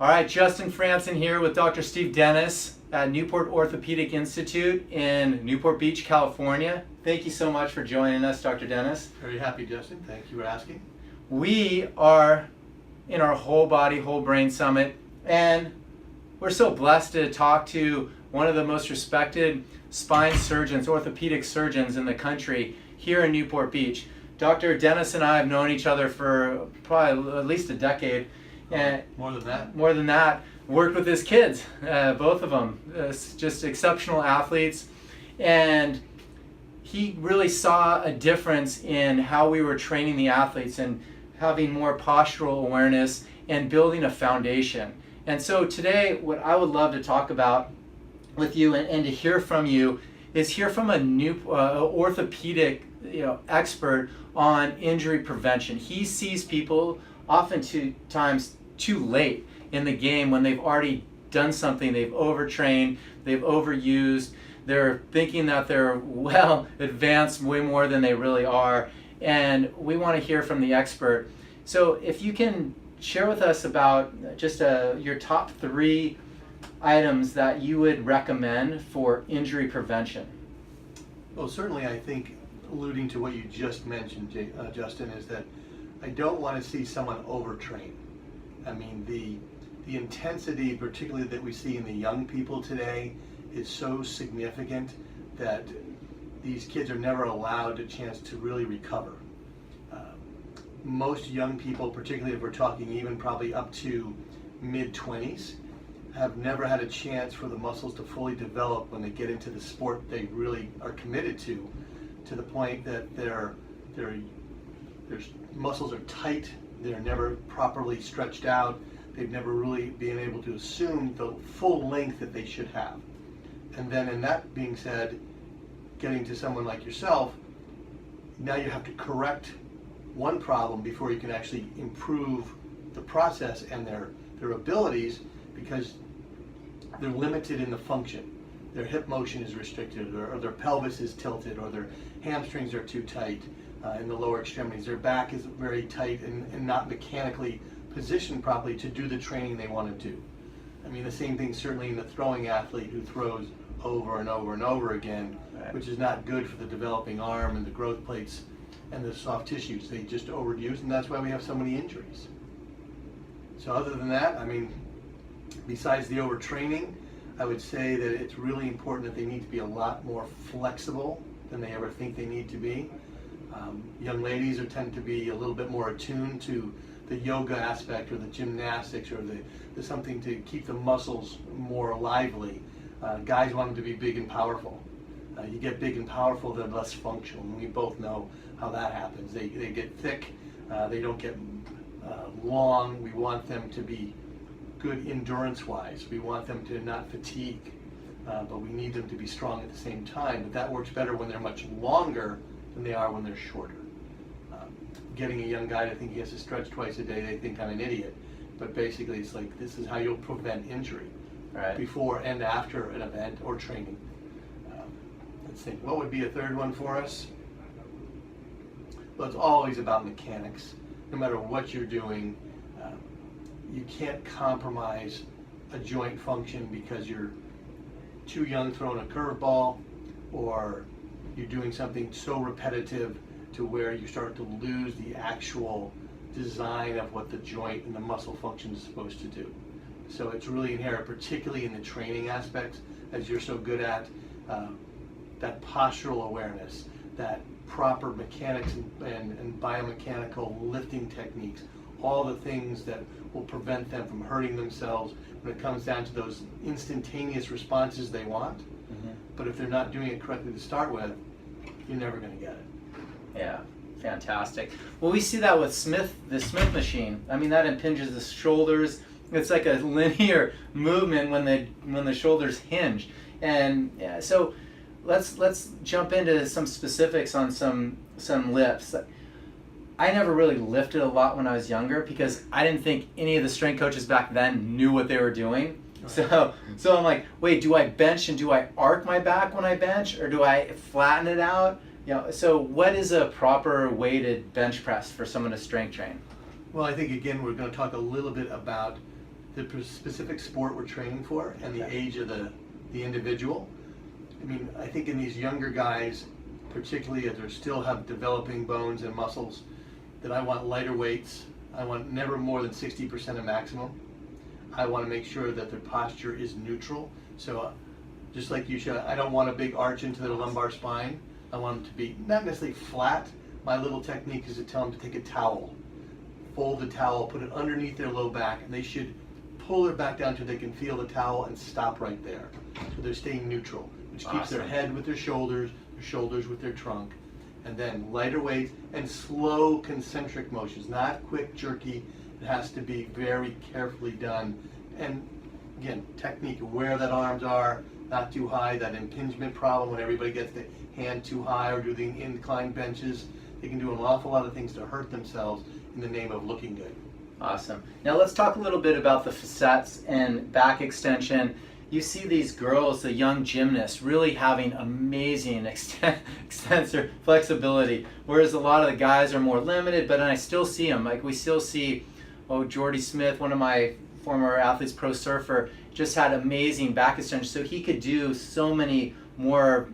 All right, Justin Franson here with Dr. Steve Dennis at Newport Orthopedic Institute in Newport Beach, California. Thank you so much for joining us, Dr. Dennis. Very happy, Justin. Thank you for asking. We are in our Whole Body, Whole Brain Summit, and we're so blessed to talk to one of the most respected spine surgeons, orthopedic surgeons in the country here in Newport Beach. Dr. Dennis and I have known each other for probably at least a decade. And more than that. More than that. Worked with his kids, both of them, just exceptional athletes. And he really saw a difference in how we were training the athletes and having more postural awareness and building a foundation. And so today, what I would love to talk about with you and to hear from you is hear from a new orthopedic expert on injury prevention. He sees people oftentimes too late in the game when they've already done something, they've overtrained, they've overused, they're thinking that they're well advanced way more than they really are, and we want to hear from the expert. So if you can share with us about just your top 3 items that you would recommend for injury prevention. Well, certainly I think alluding to what you just mentioned, Justin, is that I don't want to see someone overtrain. I mean, the intensity, particularly that we see in the young people today, is so significant that these kids are never allowed a chance to really recover. Most young people, particularly if we're talking even probably up to mid-20s, have never had a chance for the muscles to fully develop when they get into the sport they really are committed to the point that their muscles are tight, they're never properly stretched out, they've never really been able to assume the full length that they should have. And then in that being said, getting to someone like yourself, now you have to correct one problem before you can actually improve the process and their abilities, because they're limited in the function. Their hip motion is restricted, or their pelvis is tilted, or their hamstrings are too tight in the lower extremities. Their back is very tight and not mechanically positioned properly to do the training they want to do. I mean, the same thing certainly in the throwing athlete who throws over and over and over again, right, which is not good for the developing arm and the growth plates and the soft tissues. They just overuse, and that's why we have so many injuries. So other than that, I mean, besides the overtraining, I would say that it's really important that they need to be a lot more flexible than they ever think they need to be. Young ladies tend to be a little bit more attuned to the yoga aspect or the gymnastics or the something to keep the muscles more lively. Guys want them to be big and powerful. You get big and powerful, they're less functional, and we both know how that happens. They get thick, they don't get long. We want them to be good endurance-wise. We want them to not fatigue, but we need them to be strong at the same time. But that works better when they're much longer than they are when they're shorter. Getting a young guy to think he has to stretch twice a day, they think I'm an idiot. But basically it's like, this is how you'll prevent injury, right, before and after an event or training. Let's think, what would be a third one for us? Well, it's always about mechanics. No matter what you're doing, you can't compromise a joint function because you're too young throwing a curveball, or you're doing something so repetitive to where you start to lose the actual design of what the joint and the muscle function is supposed to do. So it's really inherent, particularly in the training aspects, as you're so good at, that postural awareness, that proper mechanics and biomechanical lifting techniques, all the things that will prevent them from hurting themselves when it comes down to those instantaneous responses they want. Mm-hmm. But if they're not doing it correctly to start with, you're never going to get it. Yeah, fantastic. Well, we see that with the Smith machine. I mean, that impinges the shoulders. It's like a linear movement when the shoulders hinge. And yeah, so let's jump into some specifics on some lifts. I never really lifted a lot when I was younger because I didn't think any of the strength coaches back then knew what they were doing. So I'm like, wait, do I bench and do I arc my back when I bench, or do I flatten it out? So what is a proper weighted bench press for someone to strength train? Well, I think again we're going to talk a little bit about the specific sport we're training for and the age of the individual. I mean, I think in these younger guys, particularly as they still have developing bones and muscles, that I want lighter weights. I want never more than 60% of maximum. I want to make sure that their posture is neutral. So just like you should, I don't want a big arch into their lumbar spine. I want them to be not necessarily flat. My little technique is to tell them to take a towel, fold the towel, put it underneath their low back, and they should pull their back down until they can feel the towel and stop right there. So they're staying neutral, which keeps their head with their shoulders with their trunk. And then lighter weights and slow concentric motions, not quick, jerky. It has to be very carefully done. And again, technique, where that arms are, not too high, that impingement problem when everybody gets the hand too high or do the inclined benches. They can do an awful lot of things to hurt themselves in the name of looking good. Awesome. Now let's talk a little bit about the facets and back extension. You see these girls, the young gymnasts, really having amazing extensor flexibility, whereas a lot of the guys are more limited, but I still see them. Like we still see, Jordy Smith, one of my former athletes, pro surfer, just had amazing back extension. So he could do so many more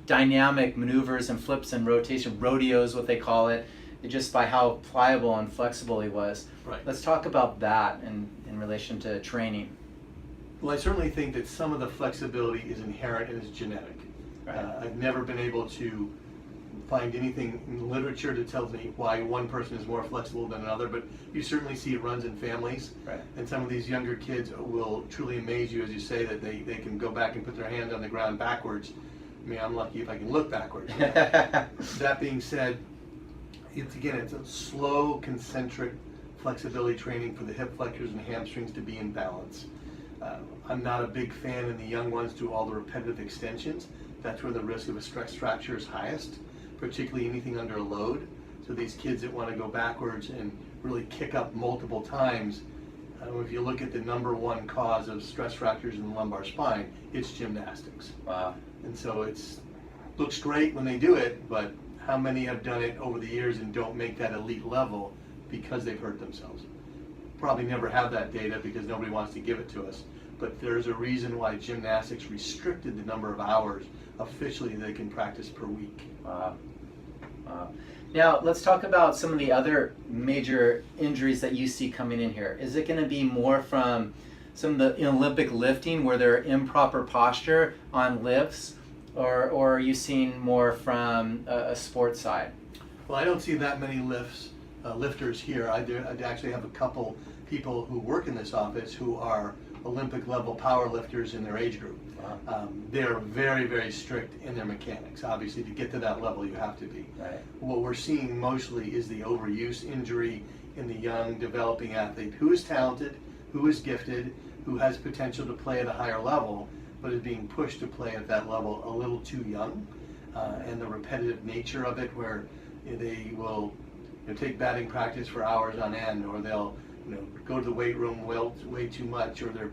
dynamic maneuvers and flips and rotation, rodeos, what they call it, just by how pliable and flexible he was. Right. Let's talk about that in relation to training. Well, I certainly think that some of the flexibility is inherent and is genetic. Right. I've never been able to find anything in the literature that tells me why one person is more flexible than another, but you certainly see it runs in families. Right. And some of these younger kids will truly amaze you, as you say, that they can go back and put their hands on the ground backwards. I mean, I'm lucky if I can look backwards. That being said, it's a slow, concentric flexibility training for the hip flexors and hamstrings to be in balance. I'm not a big fan in the young ones do all the repetitive extensions. That's where the risk of a stress fracture is highest, particularly anything under a load. So these kids that want to go backwards and really kick up multiple times, if you look at the number one cause of stress fractures in the lumbar spine, it's gymnastics. Wow. And so looks great when they do it, but how many have done it over the years and don't make that elite level because they've hurt themselves? Probably never have that data because nobody wants to give it to us. But there's a reason why gymnastics restricted the number of hours officially they can practice per week. Wow. Wow. Now let's talk about some of the other major injuries that you see coming in here. Is it going to be more from some of the Olympic lifting where there are improper posture on lifts, or are you seeing more from a sports side? Well, I don't see that many lifters here. I actually have a couple people who work in this office who are Olympic level power lifters in their age group. Wow. They're very, very strict in their mechanics. Obviously, to get to that level, you have to be. Right. What we're seeing mostly is the overuse injury in the young, developing athlete who is talented, who is gifted, who has potential to play at a higher level, but is being pushed to play at that level a little too young. And the repetitive nature of it, where they will take batting practice for hours on end, or they'll go to the weight room way too much, or they're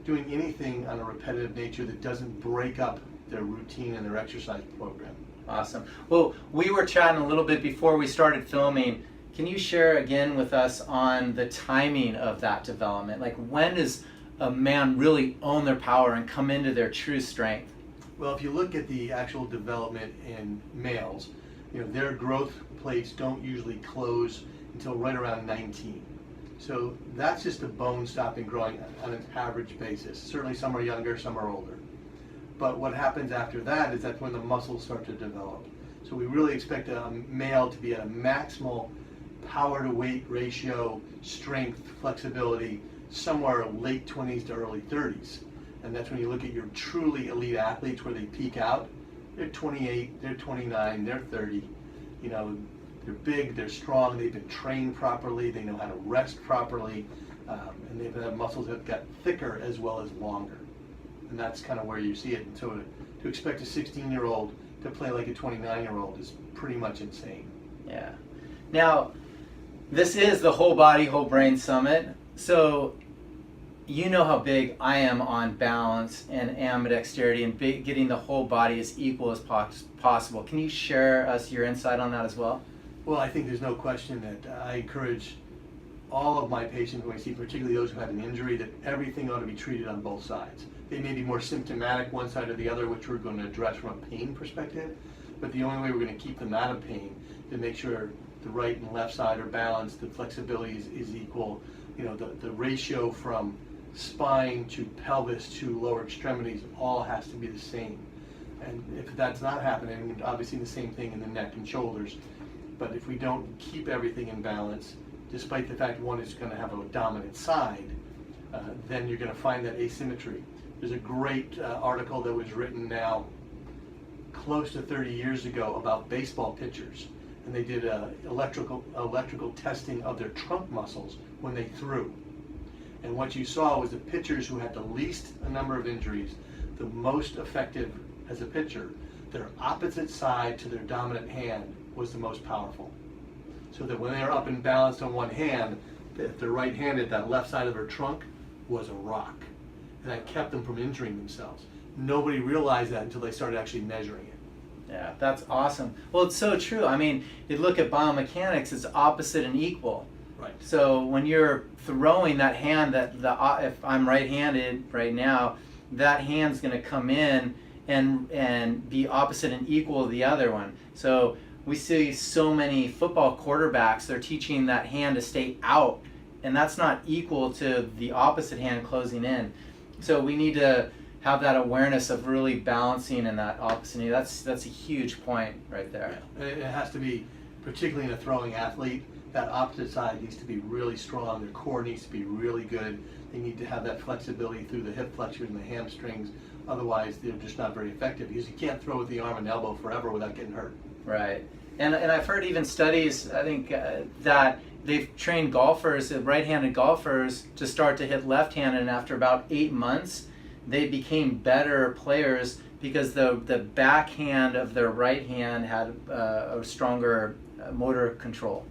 doing anything on a repetitive nature that doesn't break up their routine and their exercise program. Awesome. Well, we were chatting a little bit before we started filming. Can you share again with us on the timing of that development? Like, when does a man really own their power and come into their true strength? Well, if you look at the actual development in males, their growth plates don't usually close until right around 19. So that's just the bone stopping growing on an average basis. Certainly some are younger, some are older. But what happens after that is that's when the muscles start to develop. So we really expect a male to be at a maximal power to weight ratio, strength, flexibility, somewhere late 20s to early 30s. And that's when you look at your truly elite athletes where they peak out. They're 28, they're 29, they're 30. They're big, they're strong, they've been trained properly, they know how to rest properly, and they've had muscles that got thicker as well as longer. And that's kind of where you see it. And so to expect a 16-year-old to play like a 29-year-old is pretty much insane. Yeah. Now, this is the Whole Body, Whole Brain Summit. So you know how big I am on balance and ambidexterity and getting the whole body as equal as possible. Can you share us your insight on that as well? Well, I think there's no question that I encourage all of my patients, when I see particularly those who have an injury, that everything ought to be treated on both sides. They may be more symptomatic one side or the other, which we're going to address from a pain perspective, but the only way we're going to keep them out of pain is to make sure the right and left side are balanced, the flexibility is equal, you know, the ratio from spine to pelvis to lower extremities all has to be the same. And if that's not happening, obviously the same thing in the neck and shoulders, but if we don't keep everything in balance, despite the fact one is going to have a dominant side, then you're going to find that asymmetry. There's a great article that was written now close to 30 years ago about baseball pitchers, and they did electrical testing of their trunk muscles when they threw. And what you saw was the pitchers who had the least number of injuries, the most effective as a pitcher, their opposite side to their dominant hand was the most powerful. So that when they were up and balanced on one hand, if they're right-handed, that left side of their trunk was a rock. And that kept them from injuring themselves. Nobody realized that until they started actually measuring it. Yeah, that's awesome. Well, it's so true. I mean, you look at biomechanics, it's opposite and equal. Right. So when you're throwing that hand, if I'm right-handed right now, that hand's going to come in and be opposite and equal to the other one. So we see so many football quarterbacks, they're teaching that hand to stay out, and that's not equal to the opposite hand closing in. So we need to have that awareness of really balancing in that opposite knee. That's a huge point right there. Yeah. It has to be, particularly in a throwing athlete, that opposite side needs to be really strong. Their core needs to be really good. They need to have that flexibility through the hip flexors and the hamstrings. Otherwise, they're just not very effective, because you can't throw with the arm and elbow forever without getting hurt. Right. And I've heard even studies, I think, that they've trained golfers, right-handed golfers, to start to hit left-handed, and after about 8 months, they became better players because the backhand of their right hand had a stronger motor control.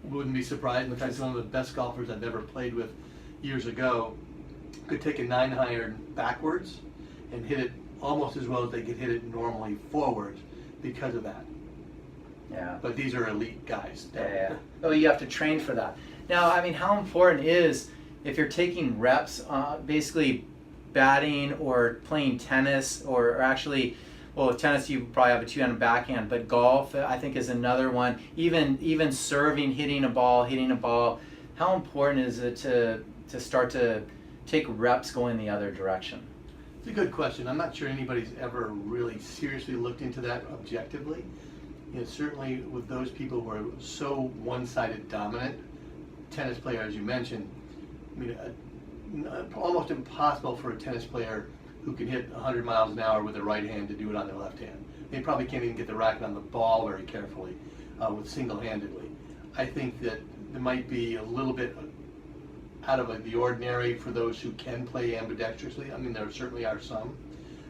Wouldn't be surprised. In fact, one of the best golfers I've ever played with years ago could take a 9-iron backwards and hit it almost as well as they could hit it normally forward because of that. Yeah. But these are elite guys. Yeah. Oh, you have to train for that. Now, I mean, how important is, if you're taking reps, basically batting or playing tennis, or actually, well, with tennis you probably have a two-handed backhand, but golf I think is another one. Even serving, hitting a ball. How important is it to start to take reps going the other direction? It's a good question. I'm not sure anybody's ever really seriously looked into that objectively. You know, certainly with those people who are so one-sided dominant, tennis player as you mentioned, I mean, almost impossible for a tennis player who can hit 100 miles an hour with their right hand to do it on their left hand. They probably can't even get the racket on the ball very carefully with single-handedly. I think that there might be a little bit out of the ordinary for those who can play ambidextrously. I mean, there certainly are some.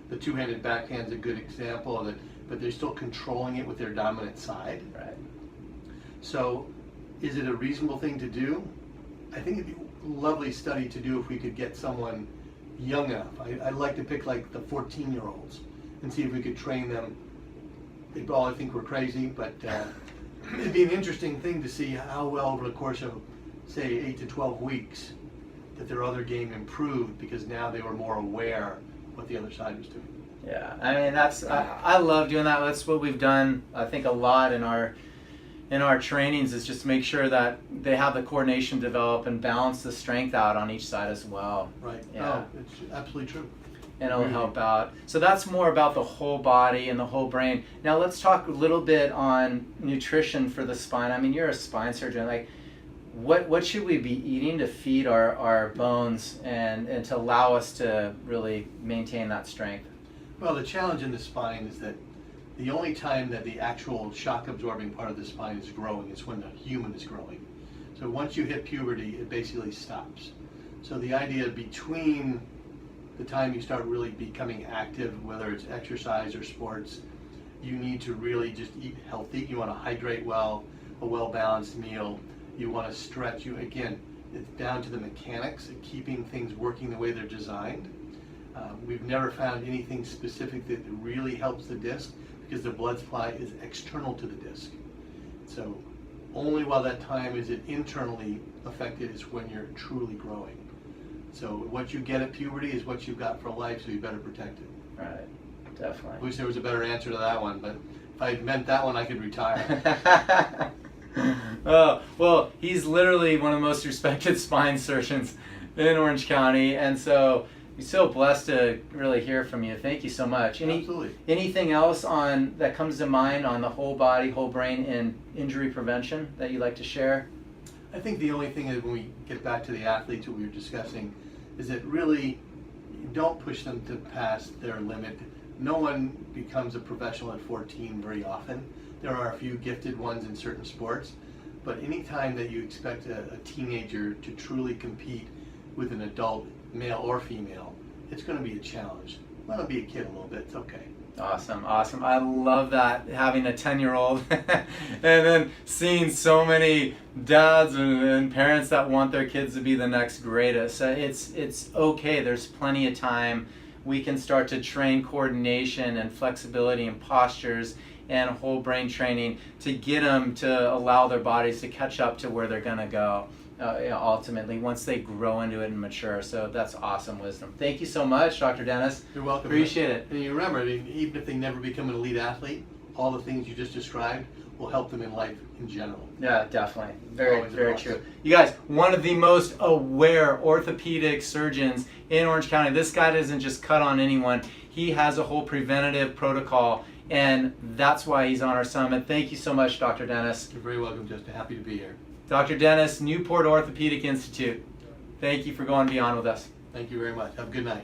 The two-handed backhand's a good example of it, but they're still controlling it with their dominant side. Right. So, is it a reasonable thing to do? I think it'd be a lovely study to do if we could get someone young enough. I'd like to pick like the 14-year-olds and see if we could train them. They'd probably think we're crazy, but it'd be an interesting thing to see how well over the course of, say, 8 to 12 weeks, that their other game improved because now they were more aware what the other side was doing. Yeah, I mean, I love doing that. That's what we've done, I think, a lot in our trainings, is just to make sure that they have the coordination develop and balance the strength out on each side as well. Right. Yeah. Oh, it's absolutely true. And it'll help out. So that's more about the whole body and the whole brain. Now let's talk a little bit on nutrition for the spine. I mean, you're a spine surgeon. Like, what should we be eating to feed our bones and to allow us to really maintain that strength? Well, the challenge in the spine is that the only time that the actual shock absorbing part of the spine is growing is when the human is growing. So once you hit puberty, it basically stops. So the idea between the time you start really becoming active, whether it's exercise or sports, you need to really just eat healthy. You want to hydrate well, a well-balanced meal. You want to stretch. Again, it's down to the mechanics of keeping things working the way they're designed. We've never found anything specific that really helps the disc, because the blood supply is external to the disc. So only while that time is it internally affected is when you're truly growing. So what you get at puberty is what you've got for life, so you better protect it. Right, definitely. I wish there was a better answer to that one, but if I meant that one, I could retire. Oh, well, he's literally one of the most respected spine surgeons in Orange County, and so we're so blessed to really hear from you. Thank you so much. Absolutely. Anything else on that comes to mind on the whole body, whole brain, and injury prevention that you'd like to share? I think the only thing is when we get back to the athletes that we were discussing is that really you don't push them to past their limit. No one becomes a professional at 14 very often. There are a few gifted ones in certain sports, but anytime that you expect a teenager to truly compete with an adult, male or female, it's going to be a challenge. Let them be a kid a little bit, it's okay. Awesome, awesome. I love that, having a 10-year-old and then seeing so many dads and parents that want their kids to be the next greatest. It's okay, there's plenty of time. We can start to train coordination and flexibility and postures and whole brain training to get them to allow their bodies to catch up to where they're going to go ultimately once they grow into it and mature. So that's awesome wisdom. Thank you so much, Dr. Dennis. You're welcome. Appreciate it. And you remember, I mean, even if they never become an elite athlete, all the things you just described will help them in life in general. Yeah, definitely. Very, Always a very plus. true. You guys, one of the most aware orthopedic surgeons in Orange County. This guy doesn't just cut on anyone. He has a whole preventative protocol, and that's why he's on our summit. Thank you so much, Dr. Dennis. You're very welcome, Justin. Happy to be here. Dr. Dennis, Newport Orthopedic Institute. Thank you for going beyond with us. Thank you very much. Have a good night.